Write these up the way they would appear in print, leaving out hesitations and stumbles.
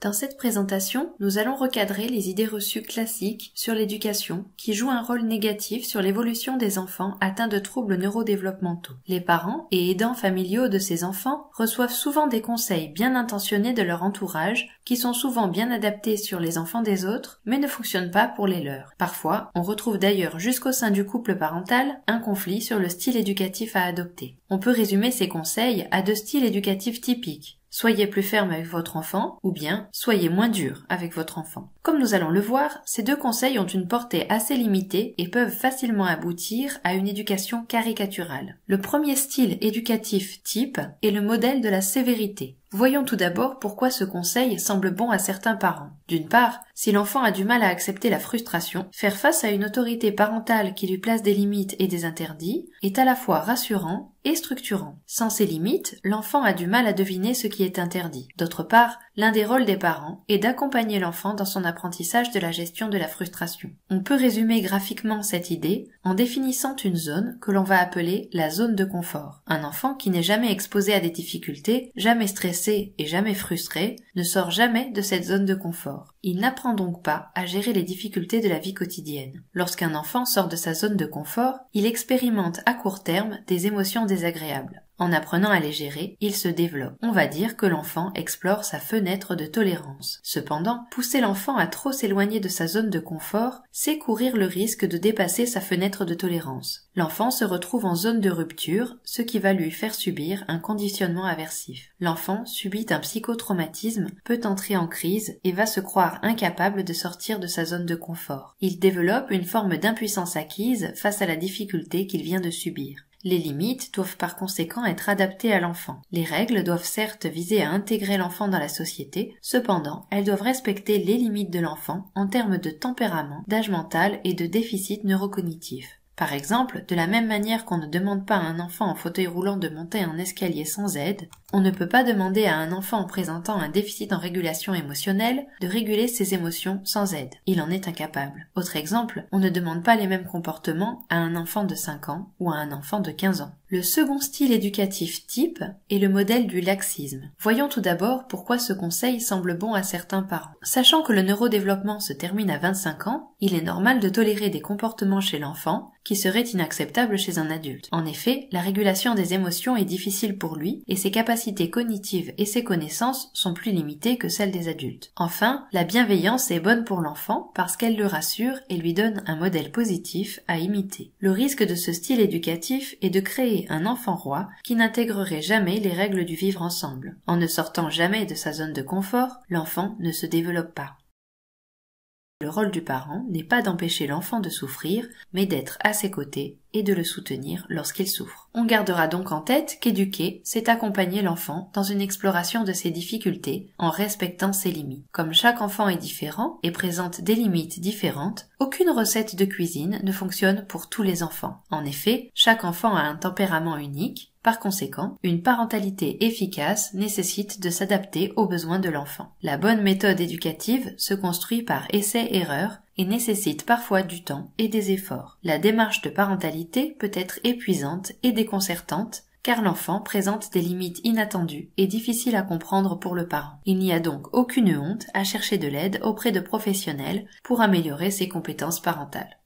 Dans cette présentation, nous allons recadrer les idées reçues classiques sur l'éducation qui jouent un rôle négatif sur l'évolution des enfants atteints de troubles neurodéveloppementaux. Les parents et aidants familiaux de ces enfants reçoivent souvent des conseils bien intentionnés de leur entourage qui sont souvent bien adaptés sur les enfants des autres mais ne fonctionnent pas pour les leurs. Parfois, on retrouve d'ailleurs jusqu'au sein du couple parental un conflit sur le style éducatif à adopter. On peut résumer ces conseils à 2 styles éducatifs typiques. Soyez plus ferme avec votre enfant, ou bien soyez moins dur avec votre enfant. Comme nous allons le voir, ces 2 conseils ont une portée assez limitée et peuvent facilement aboutir à une éducation caricaturale. Le premier style éducatif type est le modèle de la sévérité. Voyons tout d'abord pourquoi ce conseil semble bon à certains parents. D'une part, si l'enfant a du mal à accepter la frustration, faire face à une autorité parentale qui lui place des limites et des interdits est à la fois rassurant et structurant. Sans ces limites, l'enfant a du mal à deviner ce qui est interdit. D'autre part, l'un des rôles des parents est d'accompagner l'enfant dans son apprentissage de la gestion de la frustration. On peut résumer graphiquement cette idée en définissant une zone que l'on va appeler la zone de confort. Un enfant qui n'est jamais exposé à des difficultés, jamais stressé et jamais frustré, ne sort jamais de cette zone de confort. Il n'apprend donc pas à gérer les difficultés de la vie quotidienne. Lorsqu'un enfant sort de sa zone de confort, il expérimente à court terme des émotions désagréables. En apprenant à les gérer, il se développe. On va dire que l'enfant explore sa fenêtre de tolérance. Cependant, pousser l'enfant à trop s'éloigner de sa zone de confort, c'est courir le risque de dépasser sa fenêtre de tolérance. L'enfant se retrouve en zone de rupture, ce qui va lui faire subir un conditionnement aversif. L'enfant subit un psychotraumatisme, peut entrer en crise et va se croire incapable de sortir de sa zone de confort. Il développe une forme d'impuissance acquise face à la difficulté qu'il vient de subir. Les limites doivent par conséquent être adaptées à l'enfant. Les règles doivent certes viser à intégrer l'enfant dans la société, cependant, elles doivent respecter les limites de l'enfant en termes de tempérament, d'âge mental et de déficit neurocognitif. Par exemple, de la même manière qu'on ne demande pas à un enfant en fauteuil roulant de monter un escalier sans aide, on ne peut pas demander à un enfant présentant un déficit en régulation émotionnelle de réguler ses émotions sans aide. Il en est incapable. Autre exemple, on ne demande pas les mêmes comportements à un enfant de 5 ans ou à un enfant de 15 ans. Le second style éducatif type est le modèle du laxisme. Voyons tout d'abord pourquoi ce conseil semble bon à certains parents. Sachant que le neurodéveloppement se termine à 25 ans, il est normal de tolérer des comportements chez l'enfant qui seraient inacceptables chez un adulte. En effet, la régulation des émotions est difficile pour lui et ses capacités cognitives et ses connaissances sont plus limitées que celles des adultes. Enfin, la bienveillance est bonne pour l'enfant parce qu'elle le rassure et lui donne un modèle positif à imiter. Le risque de ce style éducatif est de créer un enfant roi qui n'intégrerait jamais les règles du vivre ensemble. En ne sortant jamais de sa zone de confort, l'enfant ne se développe pas. Le rôle du parent n'est pas d'empêcher l'enfant de souffrir, mais d'être à ses côtés et de le soutenir lorsqu'il souffre. On gardera donc en tête qu'éduquer, c'est accompagner l'enfant dans une exploration de ses difficultés en respectant ses limites. Comme chaque enfant est différent et présente des limites différentes, aucune recette de cuisine ne fonctionne pour tous les enfants. En effet, chaque enfant a un tempérament unique. Par conséquent, une parentalité efficace nécessite de s'adapter aux besoins de l'enfant. La bonne méthode éducative se construit par essai-erreur et nécessite parfois du temps et des efforts. La démarche de parentalité peut être épuisante et déconcertante car l'enfant présente des limites inattendues et difficiles à comprendre pour le parent. Il n'y a donc aucune honte à chercher de l'aide auprès de professionnels pour améliorer ses compétences parentales.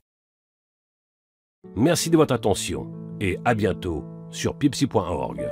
Merci de votre attention et à bientôt sur pipsi.org.